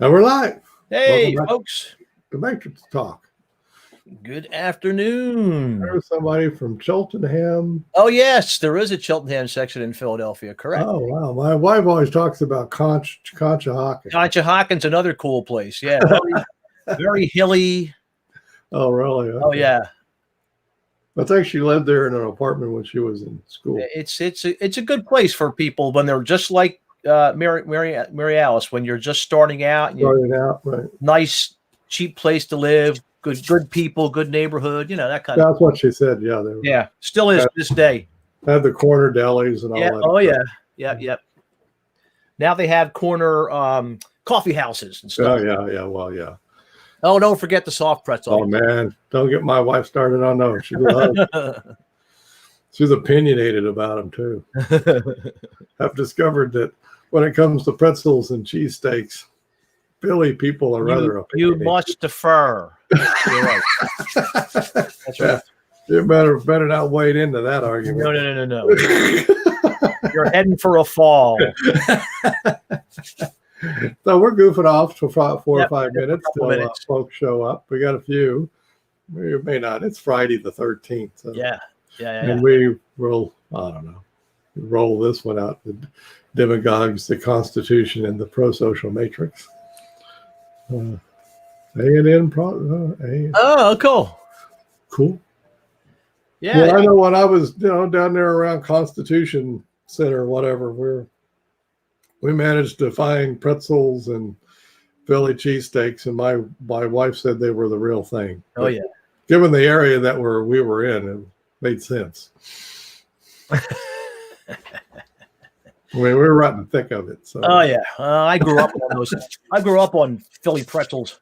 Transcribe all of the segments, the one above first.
And we're live. Hey, Welcome back folks. to Matrix Talk. Good afternoon. There's somebody from Cheltenham. Oh, yes, there is a Cheltenham section in Philadelphia, correct. Oh, wow. My wife always talks about Conshohocken. Conshohocken's another cool place. Yeah, very hilly. Oh, really? Oh, Okay. yeah. I think she lived there in an apartment when she was in school. It's a good place for people when they're just like Mary Alice, when you're just starting out. And Starting out, right. Nice, cheap place to live, good people, good neighborhood, that kind of. That's what she said. Yeah. They were, Yeah, still is to this day. had the corner delis and all Yeah. that. Oh, yeah. Yep. Now they have corner coffee houses and stuff. Oh, yeah. Well, yeah. Oh, don't forget the soft pretzel. Oh, man. Don't get my wife started on those. She's opinionated about them, too. I've discovered that when it comes to pretzels and cheesesteaks, Philly people are rather opinionated. You must defer. You're right. That's right. You better not wade into that argument. No. You're heading for a fall. So we're goofing off for 4 or 5 minutes till folks show up. We got a few. We may not. It's Friday the 13th. So. Yeah. And we will, I don't know, roll this one out. The demagogues, the Constitution, and the pro-social matrix. A&N. Oh, cool. Cool. Yeah. Well, I know when I was, down there around Constitution Center, whatever, we managed to find pretzels and Philly cheesesteaks, and my wife said they were the real thing. Oh, yeah. Given the area that we were in, it made sense. I mean, we were right in the thick of it. So. Oh, yeah. I grew up on those. I grew up on Philly pretzels.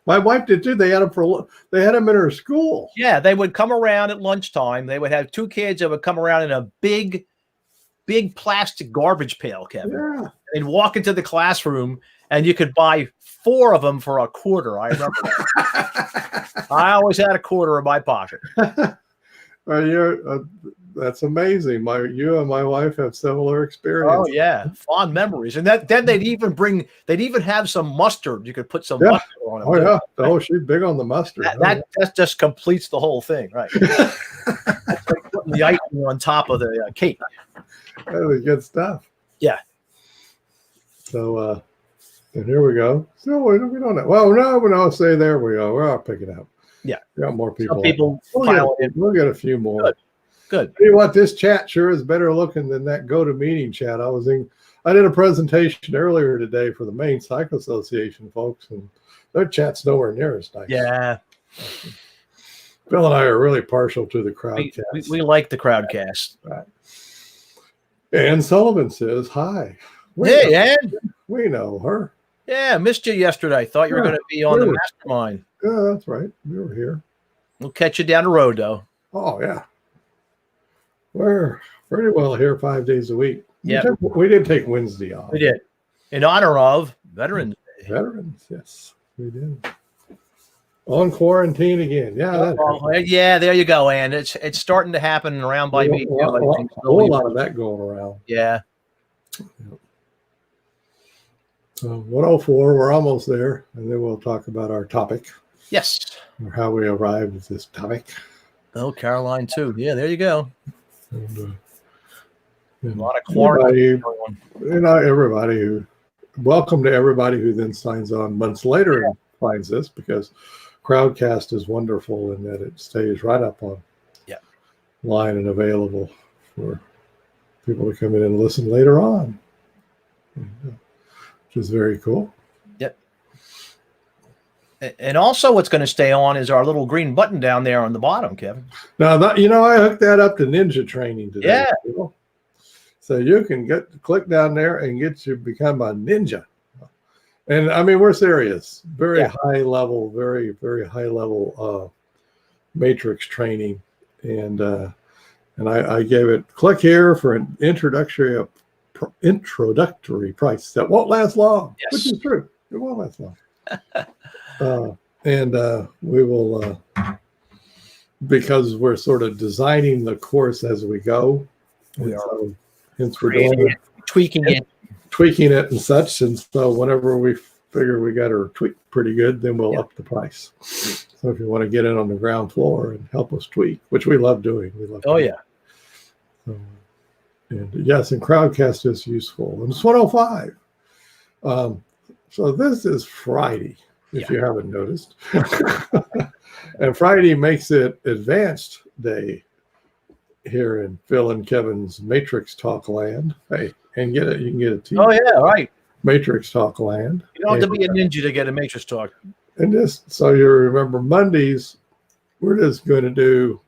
My wife did too. They had them in her school. Yeah, they would come around at lunchtime. They would have two kids that would come around in a big plastic garbage pail, Kevin. Yeah. They'd walk into the classroom, and you could buy 4 of them for $0.25. I remember that. I always had $0.25 in my pocket. That's amazing. You and my wife have similar experience. Oh yeah, fond memories. And then they'd even have some mustard. You could put some mustard on it. Oh yeah. Oh, she's big on the mustard. That just completes the whole thing, right? That's like putting the icing on top of the cake. That was good stuff. Yeah. So, and here we go. So we don't know. Well, no. Say there we go. We're all picking up. Yeah. We got more people. Some people we'll get a few more. Good. Tell you what, this chat sure is better looking than that GoToMeeting chat. I did a presentation earlier today for the Maine Psych Association folks, and their chat's nowhere near as nice. Yeah. Bill and I are really partial to the crowdcast. We like the crowdcast. Right. Ann Sullivan says hi. Hey, Ann. We know her. Yeah, missed you yesterday. Thought you were going to be on the mastermind. Yeah, that's right. We were here. We'll catch you down the road, though. Oh, yeah. We're pretty well here 5 days a week. Yeah. We did take Wednesday off. We did. In honor of Veterans Day. Veterans, yes, we did. On quarantine again. Yeah. Yeah, there you go, Ann. It's starting to happen around by me. A whole lot of that going around. Yeah. So 104, we're almost there, and then we'll talk about our topic. Yes. Or how we arrived at this topic. Oh, Caroline too. Yeah, there you go. And, a lot of quarantine. Welcome to everybody who then signs on months later and finds this, because Crowdcast is wonderful in that it stays right up on line and available for people to come in and listen later on, which is very cool. Yep. And also what's going to stay on is our little green button down there on the bottom, Kevin. Now, I hooked that up to Ninja Training today. Yeah. People. So you can click down there and become a ninja. And I mean, we're serious. Very high level, very, very high level matrix training. And I gave it, click here for an introductory price that won't last long, which is true. It won't last long. And we will, because we're sort of designing the course as we go. We are. So, hence we're doing tweaking tweaking it and such. And so whenever we figure we got her tweaked pretty good, then we'll up the price. So if you want to get in on the ground floor and help us tweak, which we love doing, we love. Oh yeah. So, and yes, and Crowdcast is useful. And it's 105. So this is Friday, if you haven't noticed. And Friday makes it Advanced Day here in Phil and Kevin's Matrix Talk land. Hey, and get it. You can get it too. Oh yeah, right. Matrix Talk land. You don't have to be a ninja to get a Matrix Talk. And just so you remember, Mondays, we're just going to do,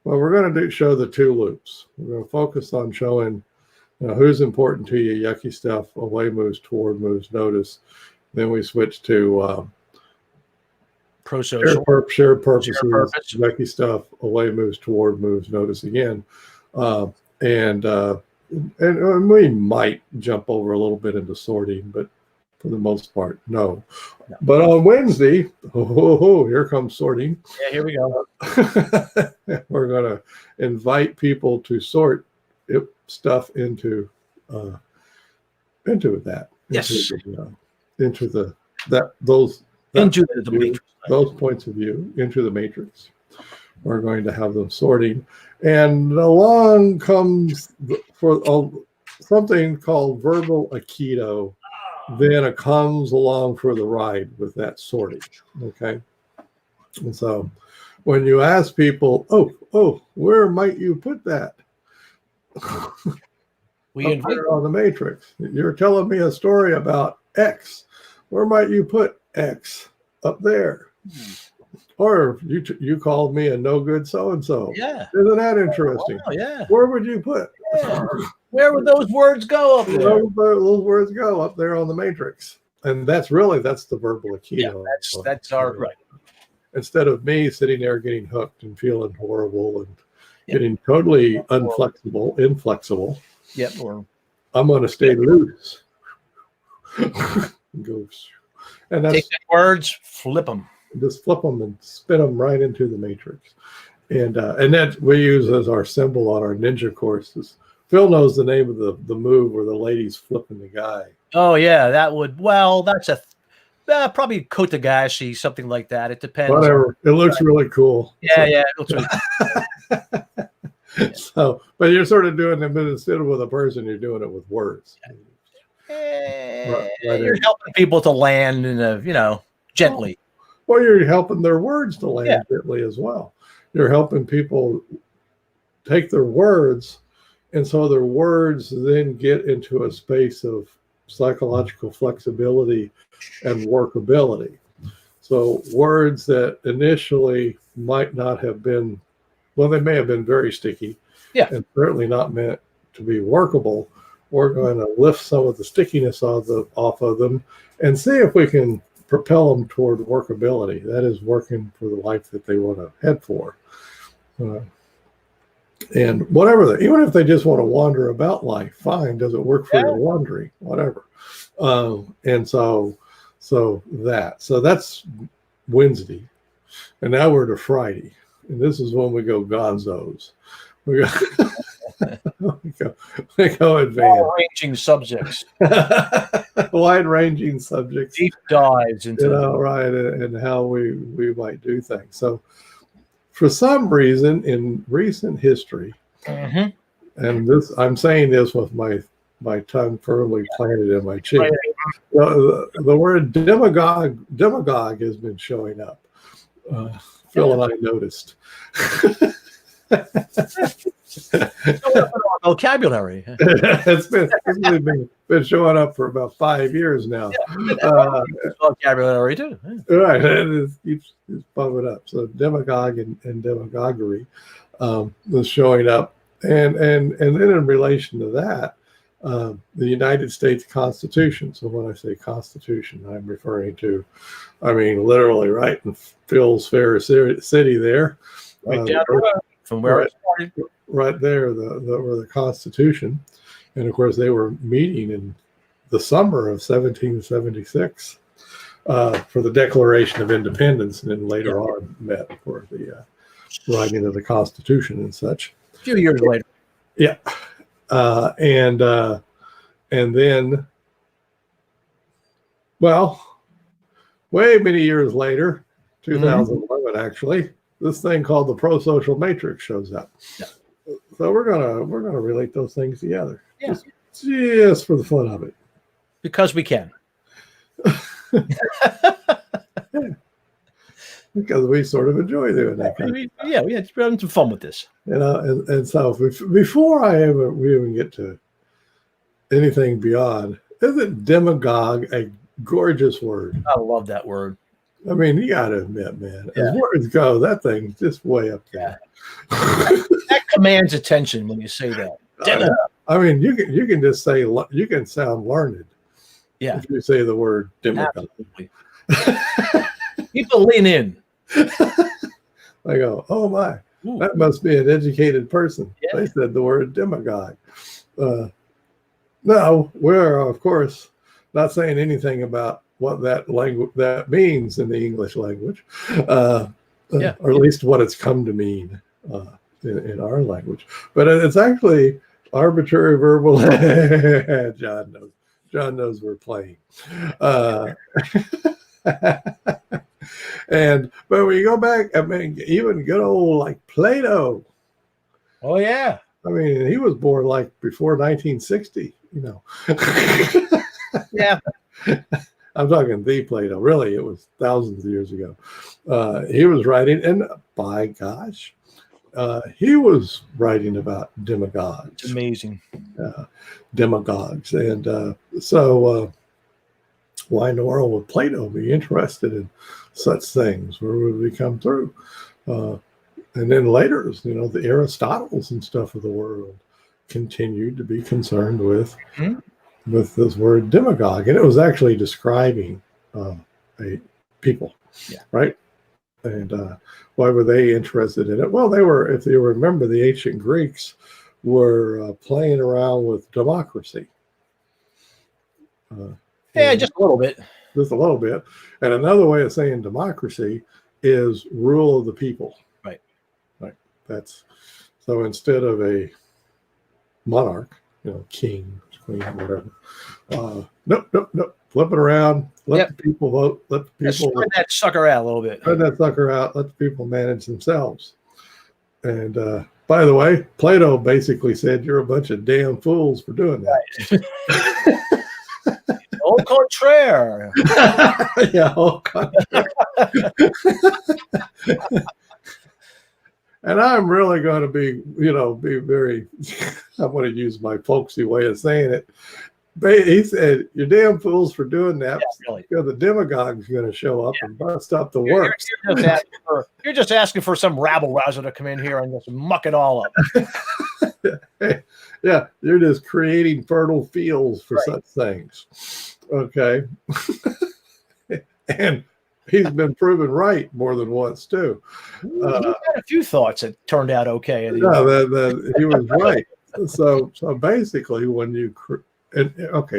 we're going to show the two loops. We're going to focus on showing who's important to you, yucky stuff, away moves, toward moves, notice. Then we switch to pro-social, shared purposes, yucky stuff, away moves, toward moves, notice again. And we might jump over a little bit into sorting, but for the most part, no. But on Wednesday, here comes sorting. Yeah, here we go. We're going to invite people to sort stuff into that. Yes. Into the Matrix. Those points of view into the matrix. We're going to have them sorting, and along comes something called verbal aikido. Then it comes along for the ride with that sorting. Okay, and so when you ask people, oh, where might you put that? We invite on the matrix. You're telling me a story about X. Where might you put X? Up there. Or you called me a no good so and so. Yeah. Isn't that interesting? Oh, yeah. Where would you put? Yeah. Where would those words go up there? Those words go up there on the matrix. And that's the verbal aikido. Yeah, that's our right. Instead of me sitting there getting hooked and feeling horrible and getting totally inflexible. Yep. I'm going to stay loose. And that's, take the words, flip them. Just flip them and spin them right into the matrix. And that we use as our symbol on our ninja courses. Phil knows the name of the move where the lady's flipping the guy. Oh yeah, that's a probably Kotagashi, something like that. It depends. Whatever. It looks really cool. Yeah, it looks really cool. So, but you're sort of doing it, but instead of with a person, you're doing it with words. You're helping people to land in gently. Well, you're helping their words to land gently as well. You're helping people take their words, and so their words then get into a space of psychological flexibility and workability. So words that initially might not have been, they may have been very sticky, and certainly not meant to be workable. We're going to lift some of the stickiness off of them and see if we can propel them toward workability. That is, working for the life that they want to head for. And whatever, even if they just want to wander about life, fine. Does it work for your wandering? Whatever. And so that's Wednesday. And now we're to Friday. And this is when we go gonzos. We go advanced. Wide-ranging subjects. Wide-ranging subjects. Deep dives into right, and how we might do things. So for some reason in recent history, and I'm saying this with my tongue firmly planted in my cheek, the word demagogue has been showing up. Phil and I noticed. Vocabulary. It's been showing up for about 5 years now. Vocabulary too. Right, it keeps bumping up. So demagogue and demagoguery was showing up, and then in relation to that, the United States Constitution. So when I say Constitution, I'm referring to, literally right in Phil's fair city there, right down the road from where I started. Right there, the Constitution, and of course they were meeting in the summer of 1776 for the Declaration of Independence, and then later on met for the writing of the Constitution and such. A few years later. Yeah, and then Well, way many years later, 2011 actually, this thing called the pro-social matrix shows up. Yeah. So we're gonna relate those things together. Yeah. Just for the fun of it. Because we can. Because we sort of enjoy doing that. Yeah, we had some fun with this. And so before we even get to anything beyond, isn't demagogue a gorgeous word? I love that word. I mean, you got to admit, man, Yeah. as words go, that thing's just way up there. That commands attention when you say that. I mean, you can just say, you can sound learned. Yeah. If you say the word demagogue. Absolutely. People lean in. I go, oh my, Ooh. that must be an educated person. Yeah. They said the word demagogue. No, we're of course not saying anything about what that language that means in the English language, or at least what it's come to mean in our language. But it's actually arbitrary verbal. John knows we're playing. But when you go back, I mean, even good old like Plato. Oh yeah. I mean, he was born like before 1960. You know. Yeah. I'm talking the Plato. Really, it was thousands of years ago. He was writing, and by gosh, he was writing about demagogues. It's amazing. Demagogues, and so why in the world would Plato be interested in such things? Where would we come through? And then later, you know, the Aristotles and stuff of the world continued to be concerned with this word demagogue, and it was actually describing a people, right? And why were they interested in it? Well, they were, if you remember, the ancient Greeks were playing around with democracy. Yeah, just a little bit. Just a little bit. And another way of saying democracy is rule of the people. Right. Right. That's so instead of a monarch, you know, king, queen, whatever. Nope. Flip it around. Let the people vote. Let the people spread that sucker out a little bit. Spread that sucker out. Let the people manage themselves. And by the way, Plato basically said you're a bunch of damn fools for doing that. Au contraire. Yeah, au contraire. And I'm really going to be very, I'm going to use my folksy way of saying it. He said, you're damn fools for doing that. Yeah, really. Because the demagogue's going to show up and bust up the works. You're just asking for some rabble-rouser to come in here and just muck it all up. Yeah, you're just creating fertile fields for such things. Okay. And he's been proven right more than once, too. He had a few thoughts that turned out okay. He was right. So basically, when you...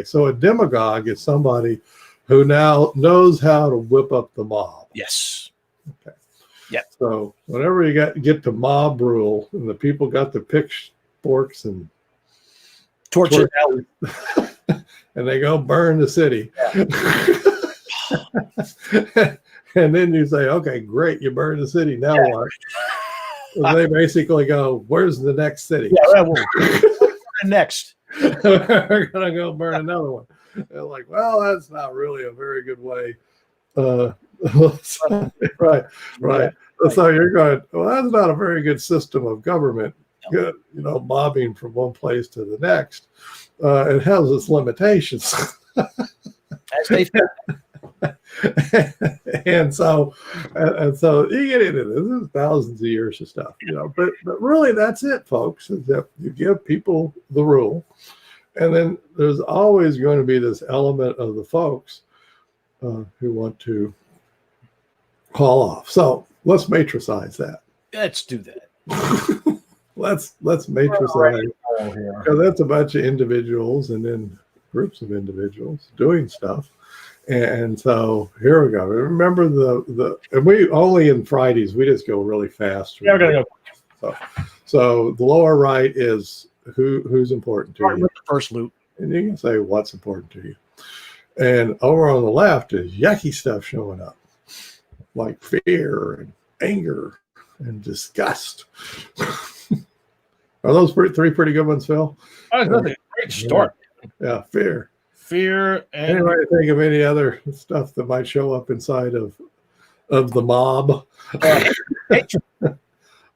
so a demagogue is somebody who now knows how to whip up the mob. Yes. Okay. Yeah. So whenever you get to mob rule and the people got the pitchforks and torches and they go burn the city. Yeah. And then you say, okay, great, you burned the city. Now what? So they basically go, where's the next city? Yeah, next. We're gonna go burn another one. They're like, well, that's not really a very good way. Right. So you're going, well, that's not a very good system of government. Good, mobbing from one place to the next. It has its limitations. As they and so you get into this. This is thousands of years of stuff, but really that's it, folks, is that you give people the rule, and then there's always going to be this element of the folks who want to haul off. So let's matricize that. Let's do that. let's matricize, because that's a bunch of individuals and then groups of individuals doing stuff. And so here we go. Remember and we only in Fridays, we just go really fast. Yeah, we're gonna go. So the lower right is who's important to you. With the first loop. And you can say what's important to you. And over on the left is yucky stuff showing up, like fear and anger and disgust. Are those three pretty good ones, Phil? Oh, that's a great start. Yeah, fear. Fear and Anybody think of any other stuff that might show up inside of the mob? hatred.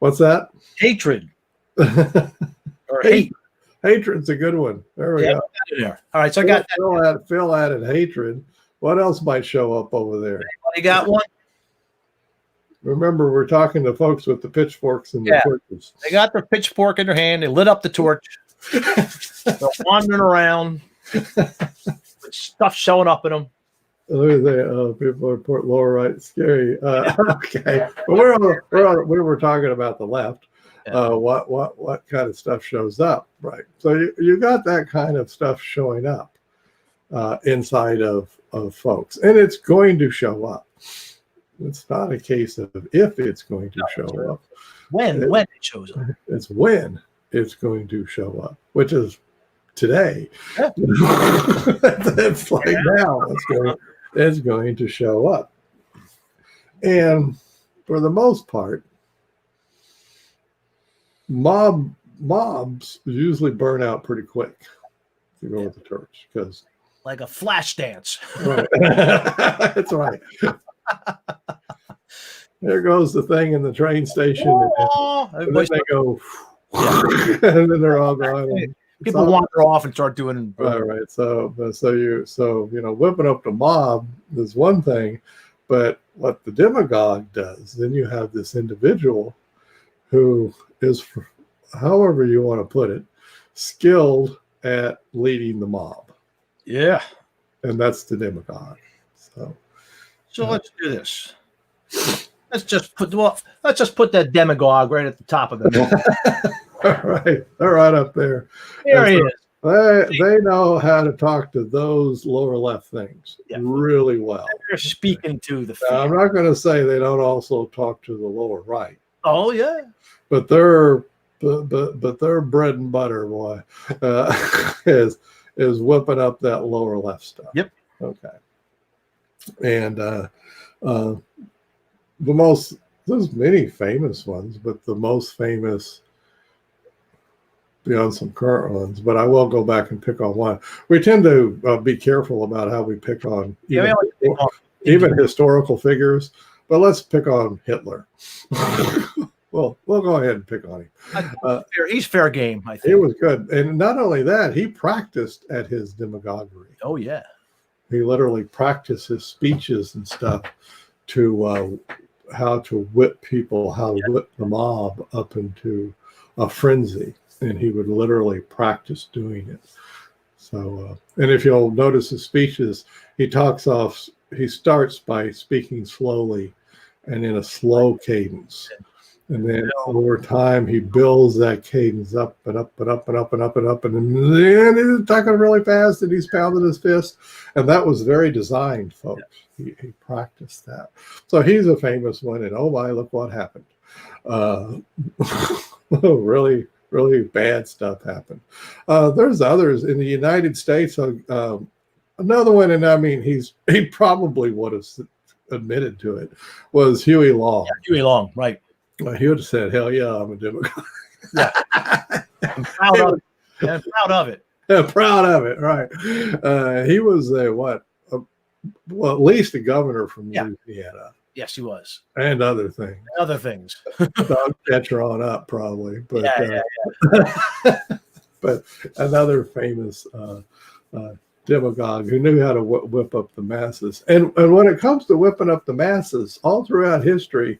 What's that? Hatred. Or hate. Hatred's a good one. There we go. There. All right, so I got that. Phil added hatred. What else might show up over there? You got one? Remember, we're talking to folks with the pitchforks and the torches. They got their pitchfork in their hand. They lit up the torch. They're wandering around with stuff showing up in them. Look at that. People report lower right. Scary. Okay. But we were talking about the left. What kind of stuff shows up, right? So you got that kind of stuff showing up inside of folks, and it's going to show up. It's not a case of if it's going to show up. When it shows up. It's when it's going to show up, which is today. Yeah. It's like now it's going to show up. And for the most part, mobs usually burn out pretty quick if you go with the torch, because like a flash dance. right. That's right. There goes the thing in the train station, and then they go, and then they're all gone. People wander off and start doing. Right. So whipping up the mob is one thing, but what the demagogue does, then you have this individual who is, however you want to put it, skilled at leading the mob. Yeah. And that's the demagogue. So let's do this. Let's just put that demagogue right at the top of it. All right. They're right up there. There he is. They know how to talk to those lower left things really well. They're speaking to the now, I'm not going to say they don't also talk to the lower right. Oh yeah. But their bread and butter, boy, is whipping up that lower left stuff. Yep. Okay. And there's many famous ones, but the most famous, beyond some current ones, but I will go back and pick on one. We tend to be careful about how we pick on even historical figures, but let's pick on Hitler. Well, we'll go ahead and pick on him. He's fair game, I think. He was good. And not only that, he practiced at his demagoguery. Oh, yeah. He literally practiced his speeches and stuff to how to whip people, how to whip the mob up into a frenzy. And he would literally practice doing it. So, and if you'll notice his speeches, he starts by speaking slowly and in a slow cadence. And then over time, he builds that cadence up and up and up and up and up and up. And then he's talking really fast and he's pounding his fist. And that was very designed, folks. He practiced that. So he's a famous one. And oh my, look what happened. Really, really bad stuff happened. There's others in the United States. Another one, and I mean, he probably would have admitted to it, was Huey Long. Yeah, Huey Long, right. He would have said, hell yeah, I'm a Democrat. Yeah. I'm proud of it. Yeah, proud of it. Yeah, proud of it, right. He was at least a governor from Louisiana. Yes, he was. And other things. Other things. Dog catcher on up, probably. But, yeah. But another famous demagogue who knew how to whip up the masses. And when it comes to whipping up the masses, all throughout history,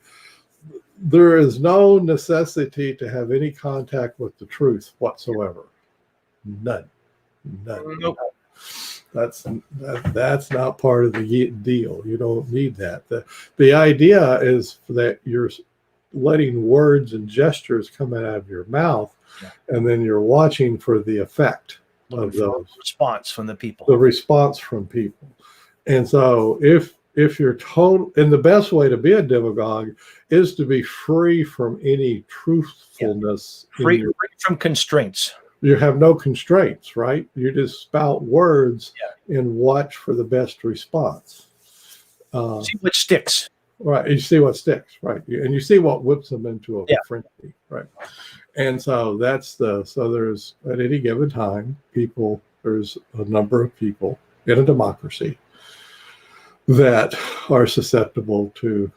there is no necessity to have any contact with the truth whatsoever. None. Nope. That's not part of the deal. You don't need that. The idea is that you're letting words and gestures come out of your mouth, and then you're watching for the effect of those. Response from the people. The response from people. And so if you're total, and the best way to be a demagogue is to be free from any truthfulness. Free from constraints. you have no constraints, right? You just spout words and watch for the best response. See what sticks. Right. You see what sticks, right? And you see what whips them into a Yeah. frenzy, right? And so so there's at any given time, there's a number of people in a democracy that are susceptible to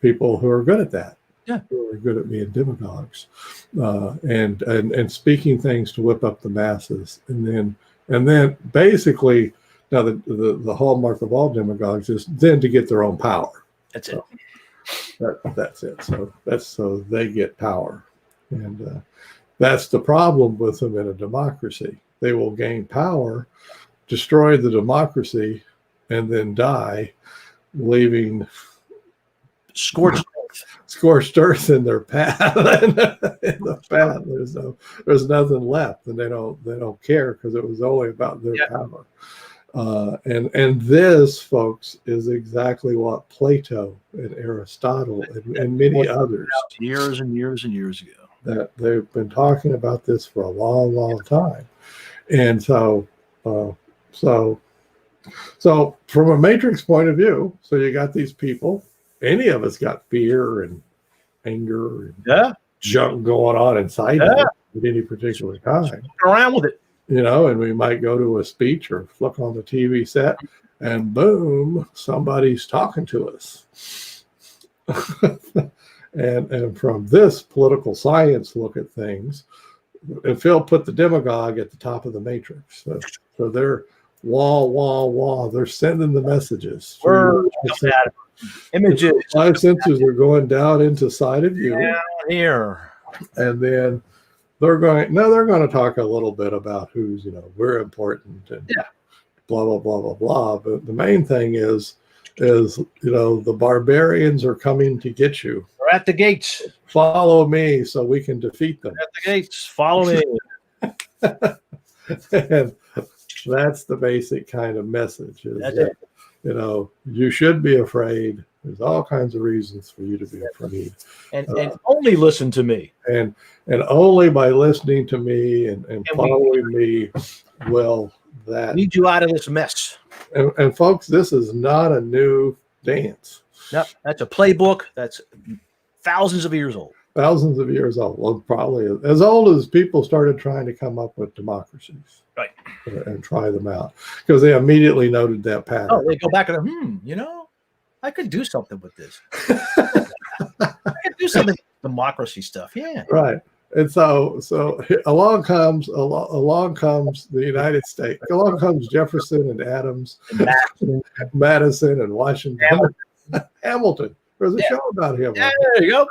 people who are good at that. Yeah. Who are good at being demagogues, and speaking things to whip up the masses, and then basically now the hallmark of all demagogues is then to get their own power. That's it. That's it. So they get power, and that's the problem with them in a democracy. They will gain power, destroy the democracy, and then die, leaving scorched earth in their path. In the path, there's nothing left, and they don't care because it was only about their power. And this, folks, is exactly what Plato and Aristotle and many others years and years and years ago. That they've been talking about this for a long, long time. And so from a matrix point of view, so you got these people. Any of us got fear and anger and junk going on inside of it at any particular time. Around with it. And we might go to a speech or flick on the TV set, and boom, somebody's talking to us. and from this political science look at things, and Phil put the demagogue at the top of the matrix. So they're wah. They're sending the messages. Images. 5 sensors are going down into side of you. Down here. And then they're going to talk a little bit about who's, we're important and blah, blah, blah, blah, blah. But the main thing is, the barbarians are coming to get you. We're at the gates. Follow me so we can defeat them. At the gates. Follow me. And that's the basic kind of message. That's it. You should be afraid. There's all kinds of reasons for you to be afraid. And only listen to me. And only by listening to me and following me will that lead you out of this mess. And folks, this is not a new dance. No, that's a playbook that's thousands of years old. Thousands of years old. Well, probably as old as people started trying to come up with democracies. Right. And try them out. Because they immediately noted that pattern. Oh, they go back and I could do something with this. I could do something with democracy stuff. Yeah. Right. And so along comes the United States. Along comes Jefferson and Adams, and Madison and Washington, Hamilton. There's a show about him. Yeah, there you go.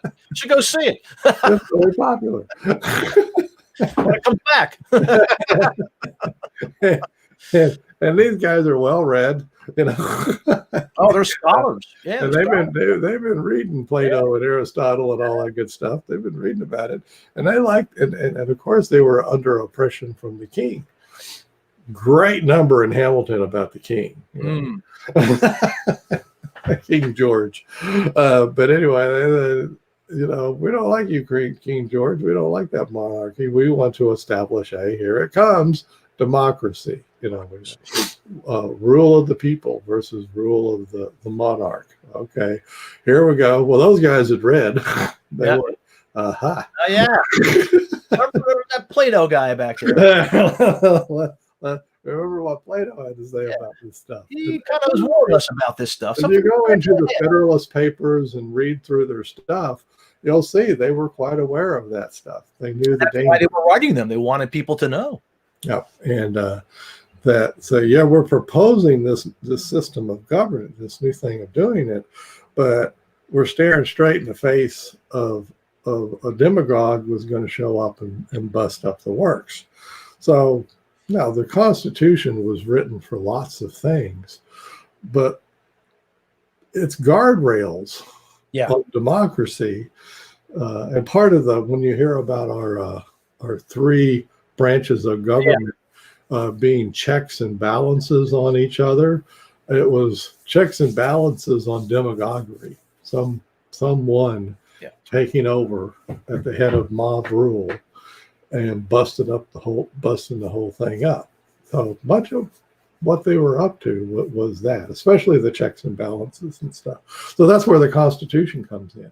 You should go see it. It's very popular. When it comes back. and these guys are well read, Oh, they're scholars. Yeah. And they've been reading Plato and Aristotle and all that good stuff. They've been reading about it, and they liked and of course they were under oppression from the king. Great number in Hamilton about the king. King George. But anyway, we don't like you, King George. We don't like that monarchy. We want to establish here it comes, democracy. Rule of the people versus rule of the monarch. Okay, here we go. Well, those guys had read. They were, Oh, yeah. Remember that Plato guy back there? Remember what Plato had to say about this stuff. He kind of was warning us about this stuff. If you go into the Federalist Papers and read through their stuff, you'll see they were quite aware of that stuff. They knew the danger. Why they were writing them. They wanted people to know. Yeah, and we're proposing this system of government, this new thing of doing it, but we're staring straight in the face of a demagogue was going to show up and bust up the works. So now the Constitution was written for lots of things, but it's guardrails of democracy. And part of when you hear about our three branches of government being checks and balances on each other, it was checks and balances on demagoguery. Someone taking over at the head of mob rule and busting the whole thing up. So much of what they were up to was that, especially the checks and balances and stuff. So that's where the Constitution comes in.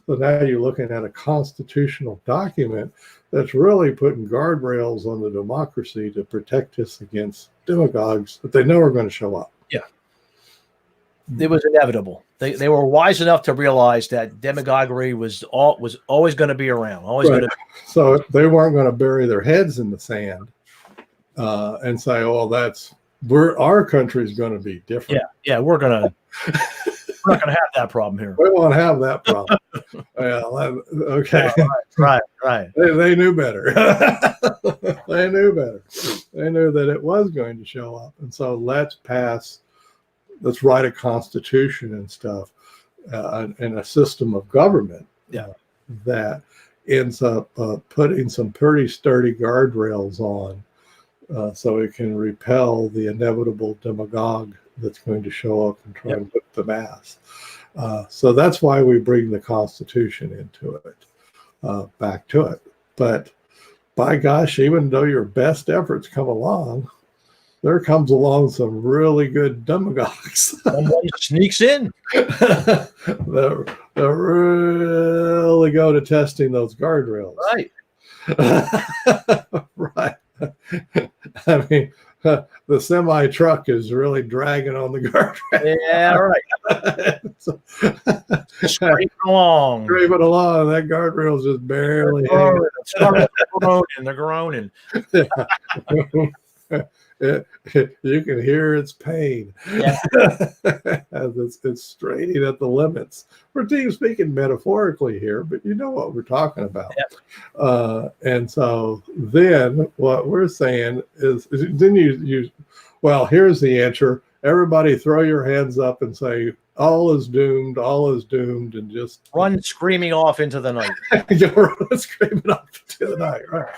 So now you're looking at a constitutional document that's really putting guardrails on the democracy to protect us against demagogues that they know are going to show up. Yeah. It was inevitable. They were wise enough to realize that demagoguery was always going to be around. Right. So they weren't going to bury their heads in the sand and say, "Oh, our country's going to be different." Yeah, we're not going to have that problem here. We won't have that problem. Okay. Right. They knew better. They knew better. They knew that it was going to show up, and so let's write a constitution and stuff, and a system of government that ends up putting some pretty sturdy guardrails on, so it can repel the inevitable demagogue that's going to show up and try and whip the mass. So that's why we bring the Constitution into it, back to it. But by gosh, even though your best efforts come along, there comes along some really good demagogues. Somebody sneaks in. that really go to testing those guardrails. Right. Right. I mean, the semi truck is really dragging on the guardrail. Yeah, right. So, Scraping along. scraping along, that guardrail's just barely hanging. They're groaning. You can hear its pain. Yeah. As it's straining at the limits. We're speaking metaphorically here, but you know what we're talking about. Yep. And so then what we're saying is then well, here's the answer. Everybody throw your hands up and say, all is doomed, and just Run screaming off into the night. run screaming off into the night, right?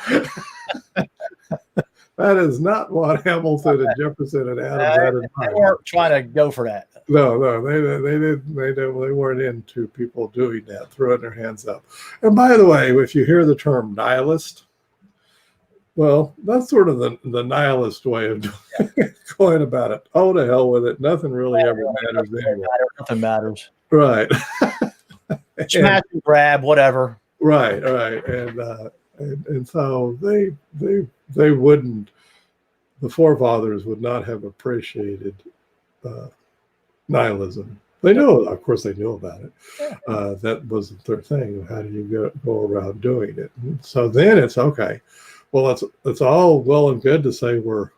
That is not what Hamilton and Jefferson and Adams had in They mind. weren't trying to go for that. No, they weren't into people doing that, throwing their hands up. And by the way, if you hear the term nihilist, well, that's sort of the nihilist way of going about it. Oh, to hell with it. Nothing really ever matters anyway. Nothing matters. Right. Smash and grab, whatever. Right. And so they wouldn't, the forefathers would not have appreciated nihilism. They knew, of course, they knew about it. That wasn't their thing. How do you go around doing it? And so then it's okay. Well, it's all well and good to say we're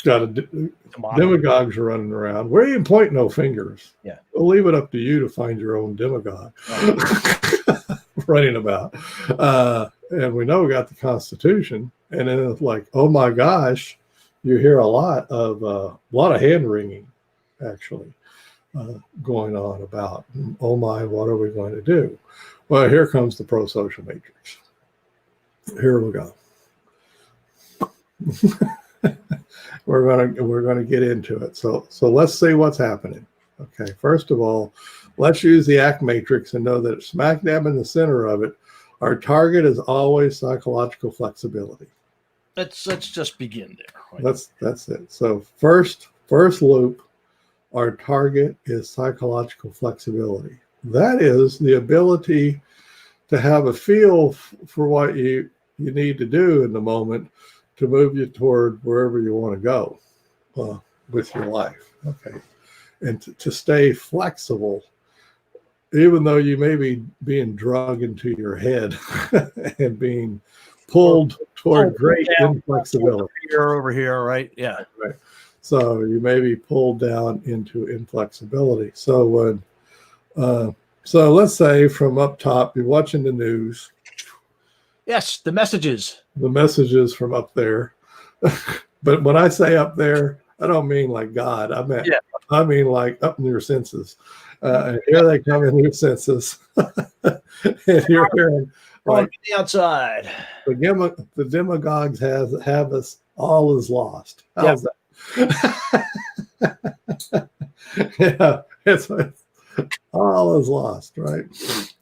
demagogues are running around. We ain't pointing no fingers. Yeah, we'll leave it up to you to find your own demagogue. Running about, and we know we got the Constitution, and then it's like, oh my gosh, you hear a lot of hand wringing actually going on about, oh my, what are we going to do? Well, here comes the pro-social matrix. Here we go. We're gonna get into it. So let's see what's happening. Okay, first of all, let's use the ACT matrix and know that smack dab in the center of it, our target is always psychological flexibility. Let's just begin there. Right? That's it. So first loop, our target is psychological flexibility. That is the ability to have a feel for what you need to do in the moment to move you toward wherever you want to go with your life. Okay. And to stay flexible, even though you may be being drugged into your head and being pulled toward great inflexibility. Over here, right? Yeah. Right. So you may be pulled down into inflexibility. So when, so let's say from up top, you're watching the news. Yes, the messages. The messages from up there. But when I say up there, I don't mean like God. I mean like up in your senses. And here they come in your senses. And you're hearing like the outside. The demagogues have us all is lost. How's that? Yeah, All is lost, right?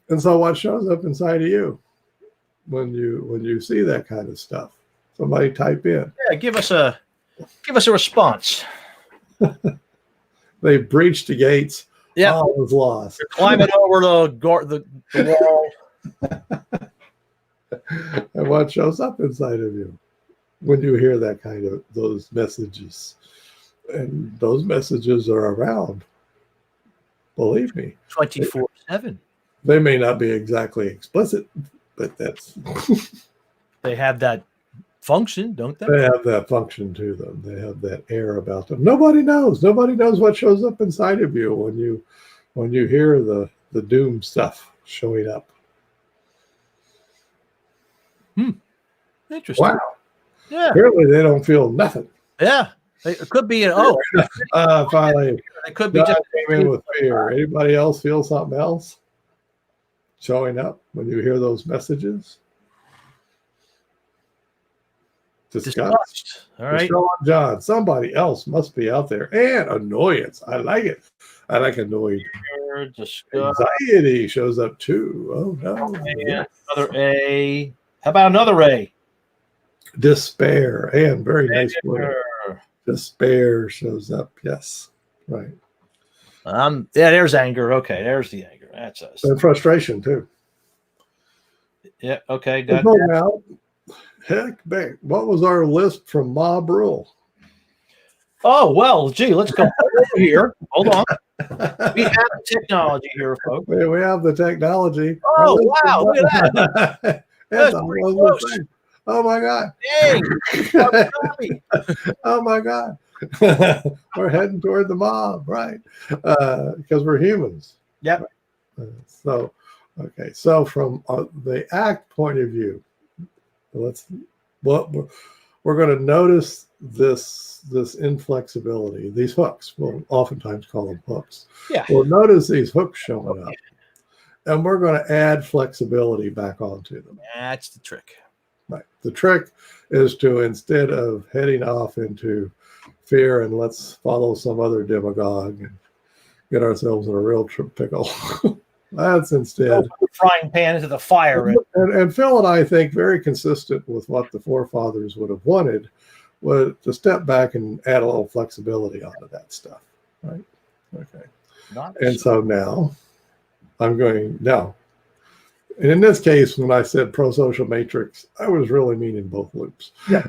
And so what shows up inside of you when you see that kind of stuff? Somebody type in. Yeah, give us a response. They breached the gates. Yeah. All is lost. You're climbing over the wall. And what shows up inside of you when you hear that kind of those messages? And those messages are around. Believe me. 24/7. They may not be exactly explicit, but that's They have that function, don't they? they have that function to them. They have that air about them. Nobody knows. Nobody knows what shows up inside of you when you hear the doom stuff showing up. Interesting. Wow. Yeah. Apparently they don't feel nothing. Yeah. It could be Finally, it could be God just came in with fear. Anybody else feel something else showing up when you hear those messages? Disgust. disgust. All right. Deshaun John. Somebody else must be out there. And annoyance. I like it. I like annoyed. Disgust. Anxiety shows up too. Oh no. And another A. How about another A? Despair. And very nice word. Despair shows up. Yes. Right. Yeah, there's anger. Okay, there's the anger. That's us. And frustration too. Yeah, okay, got So that. now, heck, back. What was our list from Mob Rule? Oh, well, gee, let's go over here. Hold on. We have technology here, folks. We have the technology. Oh, wow, look at that. That's That's pretty all close. thing. Oh my God. Dang. Copy. Oh my God. We're heading toward the mob, right? Because we're humans. Yep. So, okay. So from the ACT point of view, we're going to notice this inflexibility, these hooks. We'll oftentimes call them hooks. Yeah. We'll notice these hooks showing up, and we're going to add flexibility back onto them. That's the trick. Right. The trick is to, instead of heading off into fear and let's follow some other demagogue and get ourselves in a real pickle. That's instead. Frying pan into the fire. And Phil and I think very consistent with what the forefathers would have wanted was to step back and add a little flexibility onto that stuff. Right. Okay. And so now and in this case, when I said pro-social matrix, I was really meaning both loops. Yeah.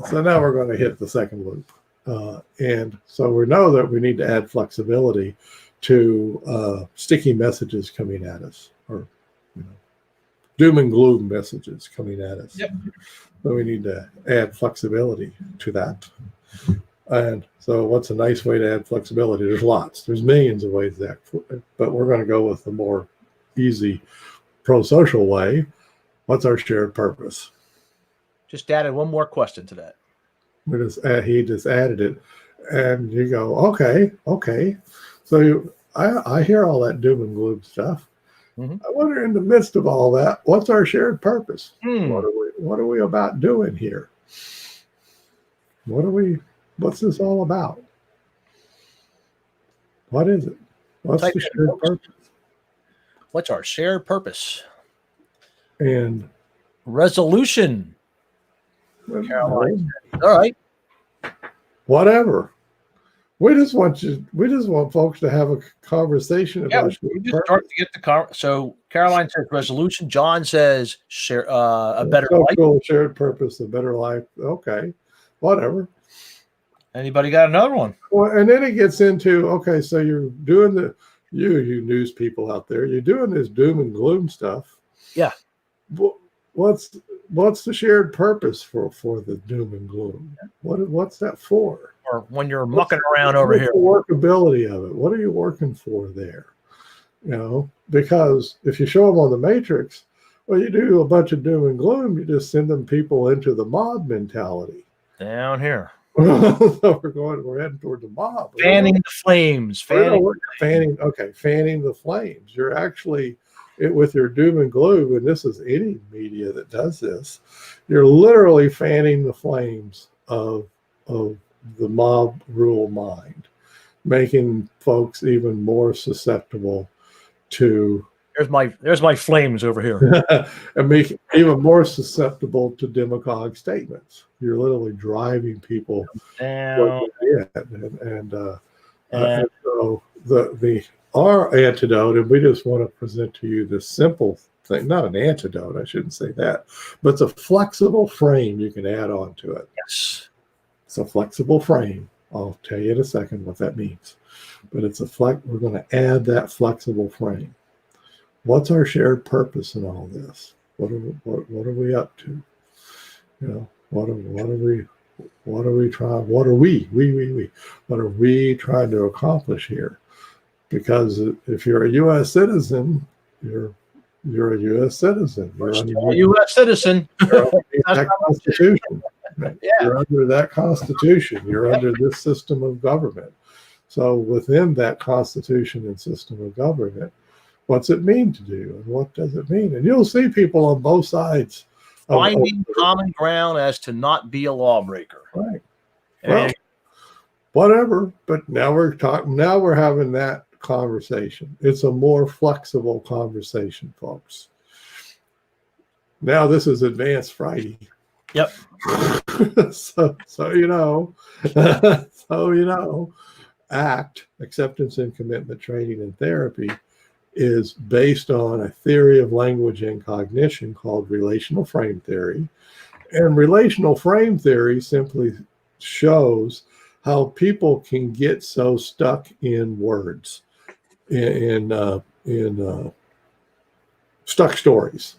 So now we're going to hit the second loop. And so we know that we need to add flexibility to sticky messages coming at us, or doom and gloom messages coming at us. Yep. So we need to add flexibility to that. And so what's a nice way to add flexibility? There's lots. There's millions of ways that, but we're going to go with the more easy pro-social way. What's our shared purpose? Just added one more question to that. He just added it, and you go, okay. So I hear all that doom and gloom stuff. Mm-hmm. I wonder, in the midst of all that, what's our shared purpose? Hmm. What are we about doing here? What's this all about? What is it? What's Type the in shared folks. purpose? What's our shared purpose? And Resolution. Caroline. All right. Whatever. We just want folks to have a conversation Yeah, about we just start to get the so Caroline says resolution. John says share a better life. social shared purpose, a better life. Okay, whatever. Anybody got another one? Well, and then it gets into, okay, so you're doing you news people out there, you're doing this doom and gloom stuff. Yeah. What's the shared purpose for the doom and gloom? What's that for? Or when you're mucking around over here. The workability of it. What are you working for there? Because if you show them on the Matrix, well, you do a bunch of doom and gloom, you just send them people into the mob mentality. Down here. So we're heading toward the mob. Fanning the flames. Fanning the flames. You're actually, with your doom and gloom, and this is any media that does this, you're literally fanning the flames of the mob rule mind. making folks even more susceptible to There's my flames over here. and make even more susceptible to demagogue statements. You're literally driving people Down, and so our antidote, and we just want to present to you this simple thing, not an antidote, I shouldn't say that, but it's a flexible frame you can add on to it. yes. It's a flexible frame. I'll tell you in a second what that means. But it's we're going to add that flexible frame. What's our shared purpose in all this? What are we up to? You know, what are we trying? What are we trying to accomplish here? Because if you're a U.S. citizen, you're a U.S. citizen. You're under A U.S. citizen. that Constitution. Yeah. You're under that Constitution. You're under this system of government. So within that Constitution and system of government, what's it mean to do, and what does it mean? And you'll see people on both sides Finding common ground as to not be a lawbreaker. Right. And Well, whatever. But now we're talking. Now we're having that conversation. It's a more flexible conversation, folks. Now this is Advanced Friday. Yep. so ACT, acceptance and commitment training and therapy, is based on a theory of language and cognition called relational frame theory. And relational frame theory simply shows how people can get so stuck in words, in stuck stories.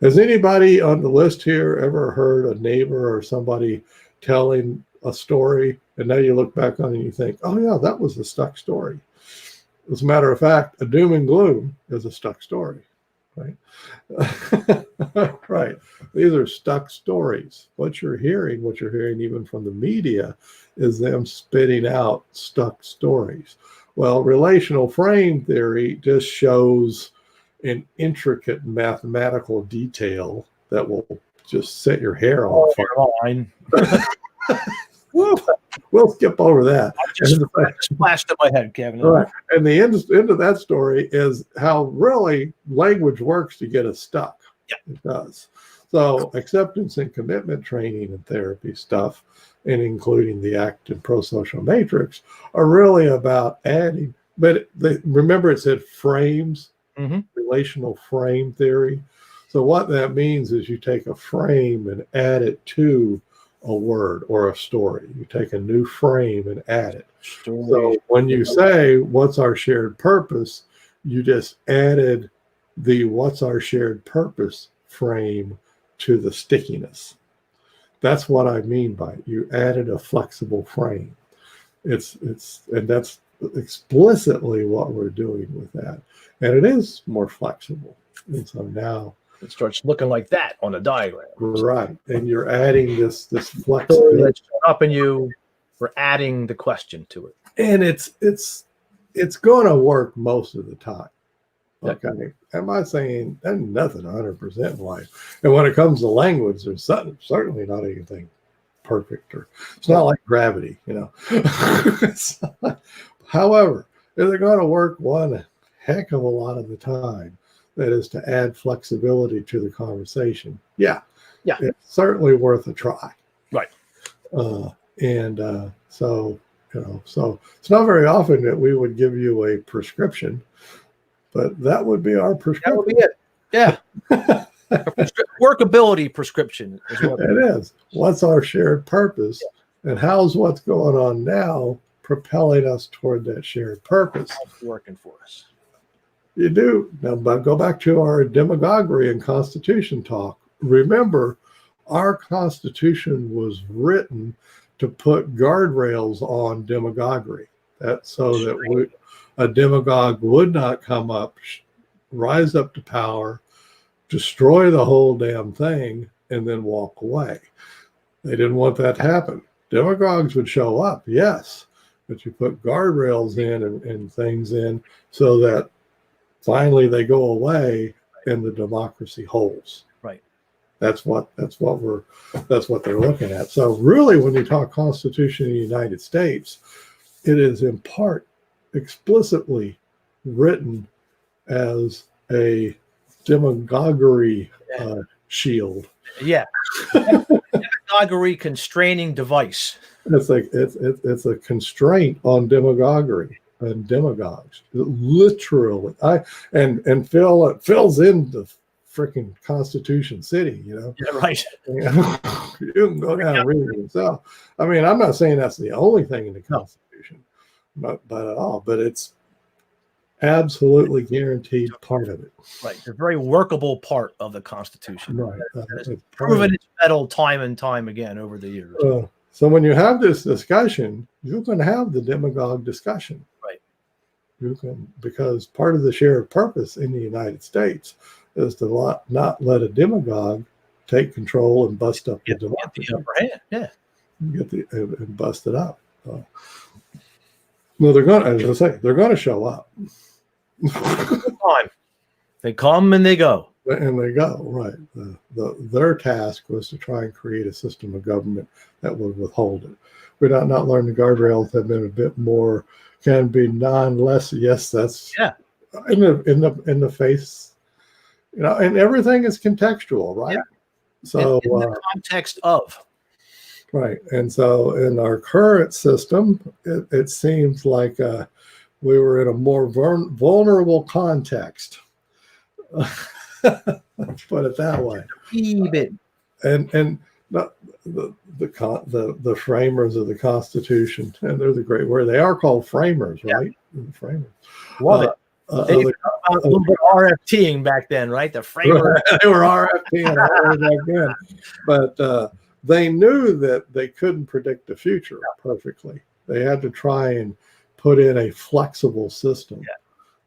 Has anybody on the list here ever heard a neighbor or somebody telling a story, and now you look back on it and you think, oh yeah, that was a stuck story? As a matter of fact, a doom and gloom is a stuck story, right? Right. These are stuck stories. What you're hearing even from the media, is them spitting out stuck stories. Well, relational frame theory just shows an intricate mathematical detail that will just set your hair on fire. We'll skip over that. Just splashed in my head, Kevin. All right. And the end of that story is how really language works to get us stuck. Yep. It does. So acceptance and commitment training and therapy stuff, and including the ACT and pro-social matrix, are really about adding, but remember it said frames, relational frame theory. So what that means is you take a frame and add it to a word or a story. You take a new frame and add it. So when you say, what's our shared purpose, you just added the what's our shared purpose frame to the stickiness. That's what I mean by it. You added a flexible frame. And that's explicitly what we're doing with that. And it is more flexible. And so now it starts looking like that on a diagram. Right. And you're adding this flexibility. Up and we're adding the question to it. And it's going to work most of the time. Okay. Am I saying there's nothing 100% in life? And when it comes to language, there's certainly not anything perfect, or it's not like gravity, However, is it going to work one heck of a lot of the time? That is to add flexibility to the conversation. Yeah. It's certainly worth a try. Right. So it's not very often that we would give you a prescription, but that would be our prescription. That would be it. Yeah. Workability prescription is what it is. What's our shared purpose, and how's what's going on now propelling us toward that shared purpose? It's working for us. You do. Now, but go back to our demagoguery and Constitution talk. Remember, our Constitution was written to put guardrails on demagoguery. That's so that a demagogue would not come up, rise up to power, destroy the whole damn thing, and then walk away. They didn't want that to happen. Demagogues would show up, yes, but you put guardrails in and things in so that finally they go away and the democracy holds. Right. That's what they're looking at. So really, when you talk Constitution of the United States, it is in part explicitly written as a demagoguery shield. Yeah. Demagoguery constraining device. It's like it's a constraint on demagoguery and demagogues. Literally, and Phil's in the freaking Constitution City, you know. Yeah, right. You can go down and read it yourself. I mean, I'm not saying that's the only thing in the Constitution, but at all. But it's absolutely guaranteed part of it. Right. It's a very workable part of the Constitution. Right. It's proven its mettle time and time again over the years. So when you have this discussion, you can have the demagogue discussion. Right. You can, because part of the shared purpose in the United States is to not let a demagogue take control and bust up the democracy. Get the upper hand. Yeah. And bust it up. Well, they're going to, as I say, they're going to show up. They come and they go. And they go, right. Their task was to try and create a system of government that would withhold it. We not learned the guardrails have been a bit more, can be less. Yes, that's in the face, you know, and everything is contextual, right? Yeah. So in the context of. Right. And so in our current system, it seems like we were in a more vulnerable context. Let's put it that way. And the framers of the Constitution, and they're the great word. They are called framers, right? The framers. Love it. They were a little bit RFTing back then, right? The framers. They were RFTing back then, but they knew that they couldn't predict the future perfectly. They had to try and put in a flexible system.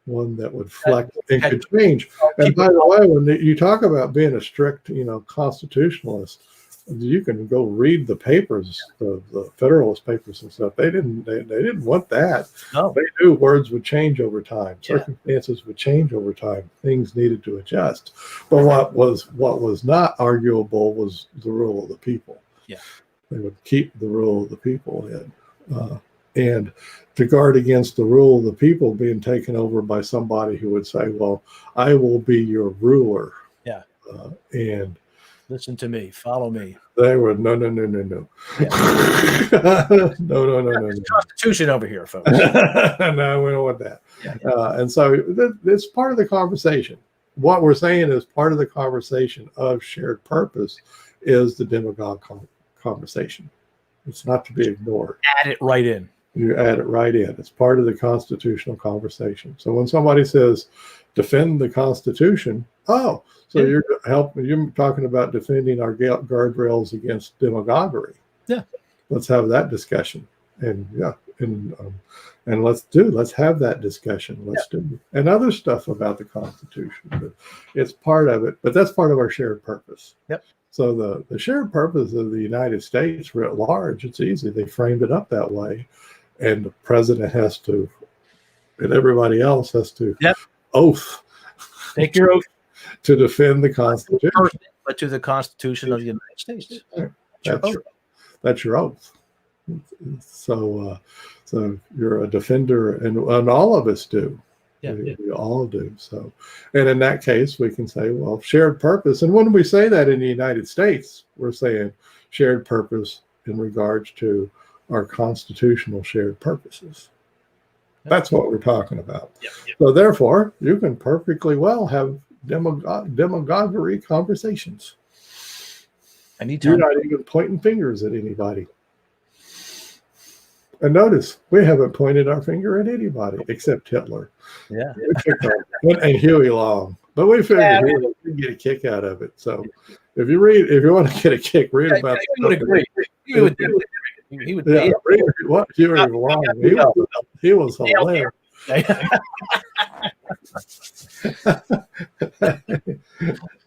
One that would flex and could change. And by the way, when you talk about being a strict, you know, constitutionalist, you can go read the papers, the Federalist Papers and stuff. They didn't want that. No. They knew words would change over time, circumstances would change over time, things needed to adjust. But what was not arguable was the rule of the people. Yeah, they would keep the rule of the people in. And to guard against the rule of the people being taken over by somebody who would say, well, I will be your ruler. Yeah. And listen to me, follow me. They were, no. Yeah. No. Constitution over here, folks. No, we don't want that. Yeah. And so it's part of the conversation. What we're saying is part of the conversation of shared purpose is the demagogue conversation. It's not to be ignored. Add it right in. You add it right in. It's part of the constitutional conversation. So when somebody says defend the Constitution, so you're talking about defending our guardrails against demagoguery. Yeah. Let's have that discussion. And let's have that discussion. Let's do and other stuff about the Constitution. But it's part of it, but that's part of our shared purpose. Yep. So the shared purpose of the United States writ large, it's easy. They framed it up that way. And the president has to, and everybody else has to oath. Take your oath. To defend the Constitution. But to the Constitution of the United States. That's your oath. So you're a defender, and all of us do. Yeah, we all do. So, and in that case, we can say, well, shared purpose. And when we say that in the United States, we're saying shared purpose in regards to our constitutional shared purposes. That's what we're talking about. So therefore, you can perfectly well have demagoguery conversations. Anytime. You're not even pointing fingers at anybody. And notice, we haven't pointed our finger at anybody except Hitler. Yeah. And Huey Long. But we figured we'd get a kick out of it. So if you want to get a kick, read about he would agree. He would do it. He would read what Huey Long. He was hilarious.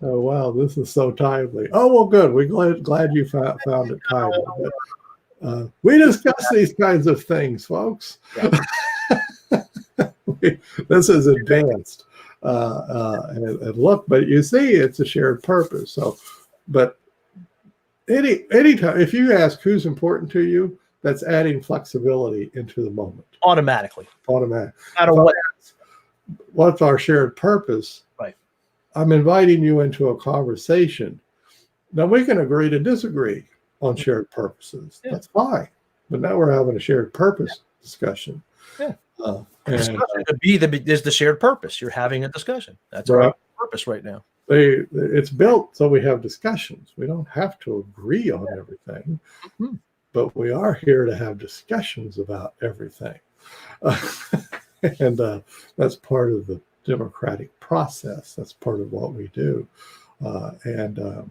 Oh wow, this is so timely. Oh well, good. We're glad you found it timely. But, we discuss these kinds of things, folks. This is advanced. And look, but you see, it's a shared purpose. So But anytime, if you ask who's important to you, that's adding flexibility into the moment. Automatically. Automatic. No matter what. What's our shared purpose? Right. I'm inviting you into a conversation. Now we can agree to disagree on shared purposes. Yeah. That's fine. But now we're having a shared purpose discussion. Yeah. And Discussion could be is the shared purpose. You're having a discussion. That's Right. our purpose right now. it's built so we have discussions. We don't have to agree on everything, Mhm. but we are here to have discussions about everything. And that's part of the democratic process. That's part of what we do. And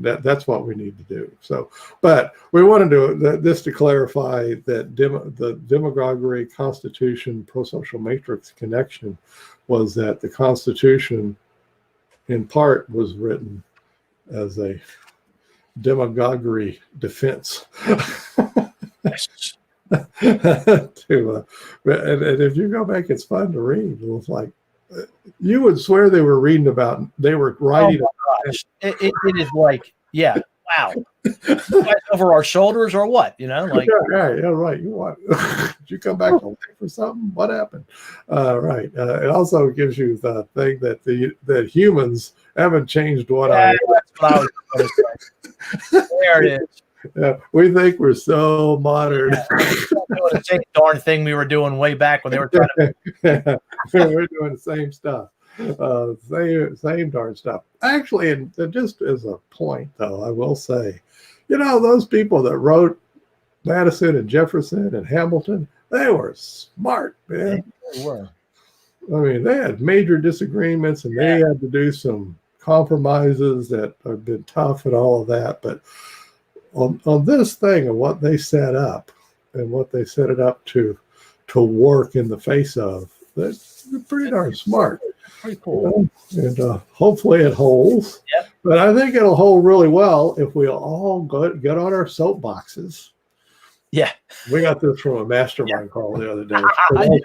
that's what we need to do. So, but we want to do this to clarify that the demagoguery Constitution pro-social matrix connection was that the Constitution in part was written as a demagoguery defense. Yes. And if you go back, it's fun to read. It's like you would swear they were writing Gosh. It is like, yeah, wow. Guys over our shoulders or what? Like yeah, right. You want? Did you come back to life or something? What happened? Right. It also gives you the thing that that humans haven't changed what that's what I was going to say. There it is. we think we're so modern. Doing the same darn thing we were doing way back when they were trying to. We're doing the same stuff. Same darn stuff. Actually, and just as a point, though, I will say, those people that wrote Madison and Jefferson and Hamilton, they were smart, man. They were. I mean, they had major disagreements and they had to do some compromises that have been tough and all of that. But on this thing of what they set up and what they set it up to work in the face of, that's pretty darn smart. Pretty cool. And hopefully it holds. Yep. But I think it'll hold really well if we all get on our soapboxes. Yeah. We got this from a mastermind call the other day. Right.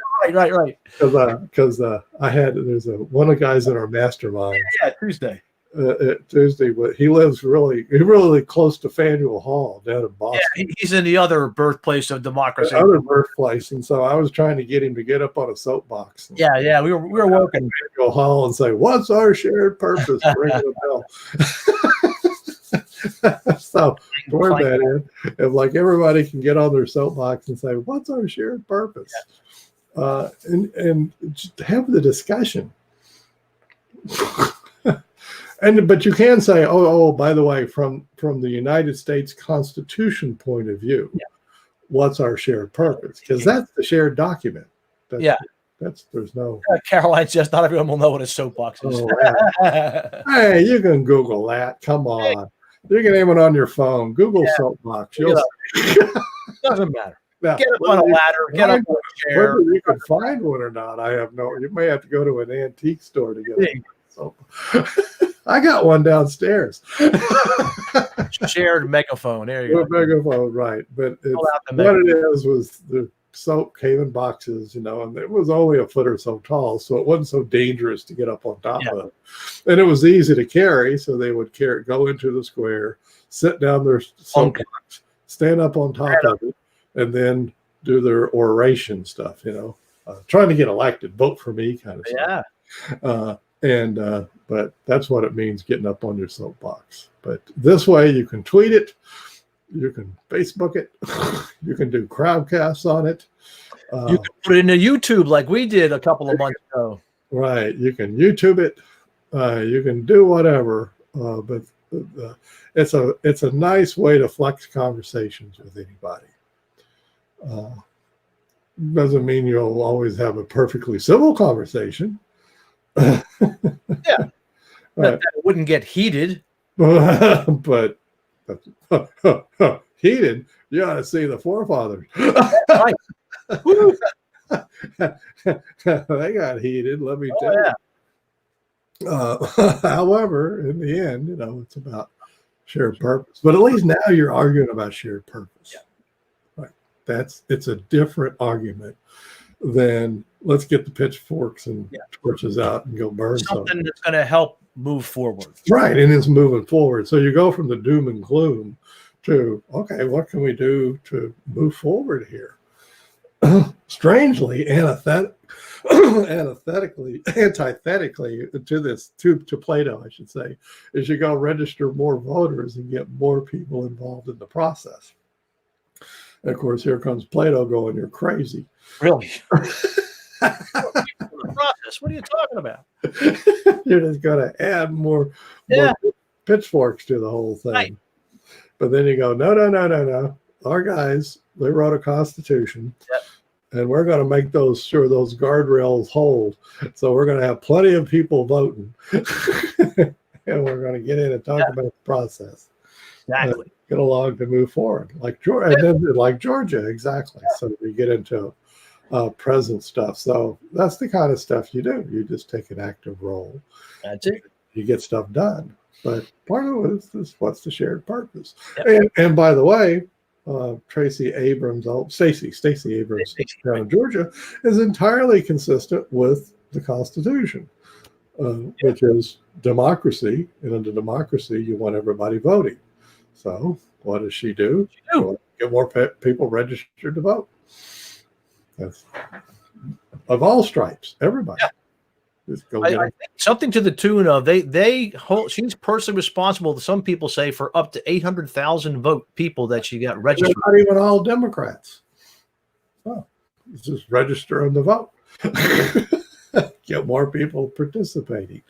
Because there's one of the guys in our mastermind. Yeah, Tuesday. Tuesday, but he lives really close to Faneuil Hall down in Boston. Yeah, he's in the other birthplace of democracy. The other birthplace, and so I was trying to get him to get up on a soapbox. Yeah, we were working. Faneuil Hall and say, "What's our shared purpose?" Ring the bell. So toward that end, if like everybody can get on their soapbox and say, "What's our shared purpose?" And just have the discussion. But you can say, oh, by the way, from the United States Constitution point of view, what's our shared purpose? Because that's the shared document. There's no. Caroline says not everyone will know what a soapbox is. Hey, you can Google that. Come on, you can name it on your phone. Google soapbox. Doesn't matter. Now, get up on a ladder. Get up on a chair. Whether you can find one or not, I have no. You may have to go to an antique store to get it. So, I got one downstairs. Shared megaphone. There you go. Megaphone, right? But what it is was the soap came in boxes, and it was only a foot or so tall, so it wasn't so dangerous to get up on top of. And it was easy to carry, so they would go into the square, sit down their soapbox, stand up on top of it, and then do their oration stuff. Trying to get elected, vote for me, kind of stuff. Yeah. But that's what it means, getting up on your soapbox. But this way you can tweet it, you can Facebook it, you can do crowdcasts on it. You can put it into YouTube like we did a couple of months ago. Right. You can YouTube it. You can do whatever. But it's a nice way to flex conversations with anybody. Doesn't mean you'll always have a perfectly civil conversation. That it wouldn't get heated. But heated, you ought to see the forefathers. Right. They got heated, let me tell you. However, in the end, it's about shared purpose. But at least now you're arguing about shared purpose. Right. It's a different argument. then let's get the pitchforks and Yeah. torches out and go burn something. Something that's going to help move forward. Right, and it's moving forward. So you go from the doom and gloom to, okay, what can we do to move forward here? Strangely, antithetically to Plato, I should say, is you go register more voters and get more people involved in the process. And of course, here comes Plato going, "You're crazy." Really? Process. What are you talking about? You're just going to add more pitchforks to the whole thing. Right. But then you go, no. Our guys, they wrote a constitution, and we're going to make sure those guardrails hold. So we're going to have plenty of people voting, and we're going to get in and talk about the process. Exactly. Get along to move forward, like Georgia, and then like Georgia, exactly. So we get into present stuff. So that's the kind of stuff you do. You just take an active role. That's it. You get stuff done. But part of it is what's the shared purpose. And by the way, Stacey Abrams down in Georgia is entirely consistent with the Constitution, which is democracy. And in a democracy, you want everybody voting. So what does she do? Get more people registered to vote. That's of all stripes, everybody. Yeah. Just go I think something to the tune of she's personally responsible, some people say, for up to 800,000 people that she got registered. They're not even all Democrats. Oh, just register them to vote. Get more people participating.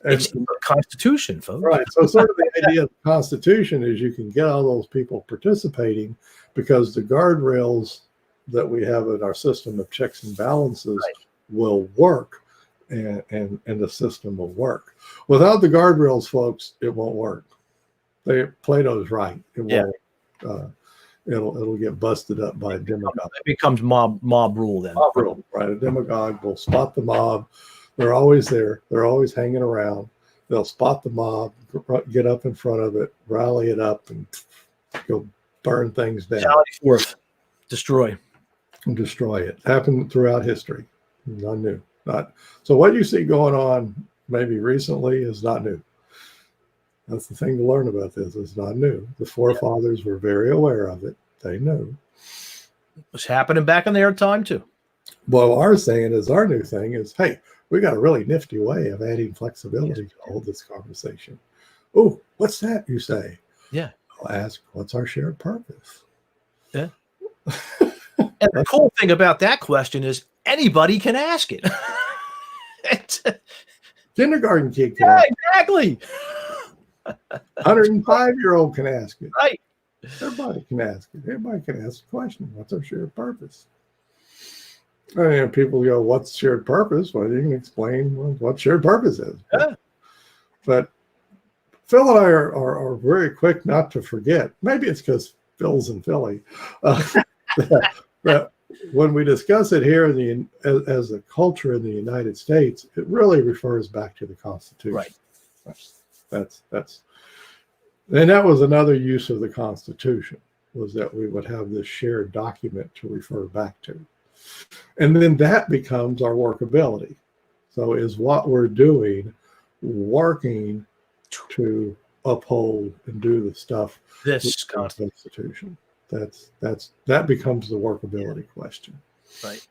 It's the Constitution, folks. Right. So sort of the idea of the Constitution is you can get all those people participating because the guardrails that we have in our system of checks and balances will work, and the system will work. Without the guardrails, folks, it won't work. Plato's right. It won't. It'll get busted up by a demagogue. It becomes mob rule then. Mob rule, right? A demagogue will spot the mob. They're always there. They're always hanging around. They'll spot the mob, get up in front of it, rally it up, and go burn things down. Destroy. And destroy it. Happened throughout history. Not new. So what you see going on maybe recently is not new. That's the thing to learn about this. It's not new. The forefathers were very aware of it. They knew. It was happening back in their time too. Well, our saying is our new thing is, hey, we got a really nifty way of adding flexibility to hold this conversation. Oh, what's that, you say? Yeah. I'll ask, what's our shared purpose? Yeah. And the cool thing about that question is anybody can ask it. Kindergarten kid can ask it. Exactly. 105-year-old can ask it. Right. Everybody can ask it. Everybody can ask the question, what's our shared purpose? And people go, what's shared purpose? Well, you can explain what shared purpose is. Yeah. But Phil and I are very quick not to forget. Maybe it's because Phil's in Philly. But when we discuss it here as a culture in the United States, it really refers back to the Constitution. Right. And that was another use of the Constitution, was that we would have this shared document to refer back to. And then that becomes our workability. So is what we're doing working to uphold and do the stuff This Constitution? That becomes the workability question. Right.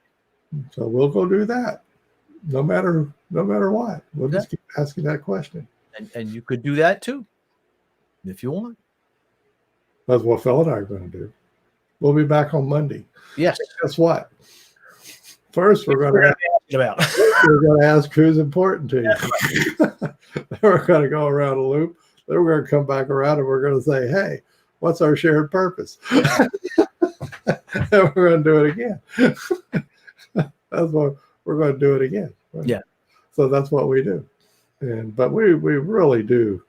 So we'll go do that, no matter what. We'll just keep asking that question. And you could do that too, if you want. That's what Phil and I are going to do. We'll be back on Monday. Yes. Guess what? First, we're going to ask who's important to you. Then we're going to go around a loop. Then we're going to come back around and we're going to say, hey, what's our shared purpose? And we're going to do it again. That's what we're going to do it again. Yeah. So that's what we do. But we really do.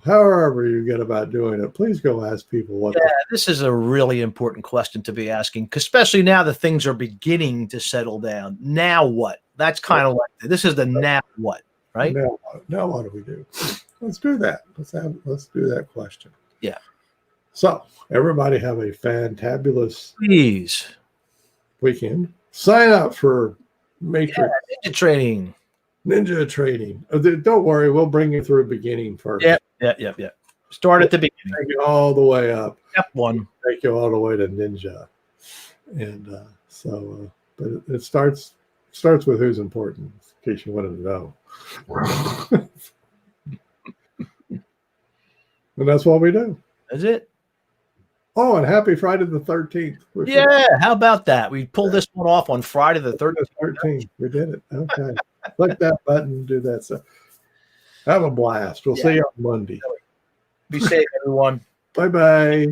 However you get about doing it, please go ask people what. Yeah, this is a really important question to be asking, especially now that things are beginning to settle down. Now what? That's kind of like this is the now what, right? Now what do we do? Let's do that. Let's do that question. Yeah. So everybody have a fantabulous weekend. sign up for Matrix Ninja training. Ninja training. Don't worry, we'll bring you through beginning first. Yep. Start at the beginning. Take you all the way up. Step 1. Take you all the way to Ninja. And but it starts with who's important, in case you wanted to know. And that's what we do. That's it. Oh, and happy Friday the 13th. Yeah, how about that? We pulled this one off on Friday the 13th. We did it. Okay. Click that button, do that stuff. Have a blast. We'll see you on Monday. Be safe, everyone. Bye-bye.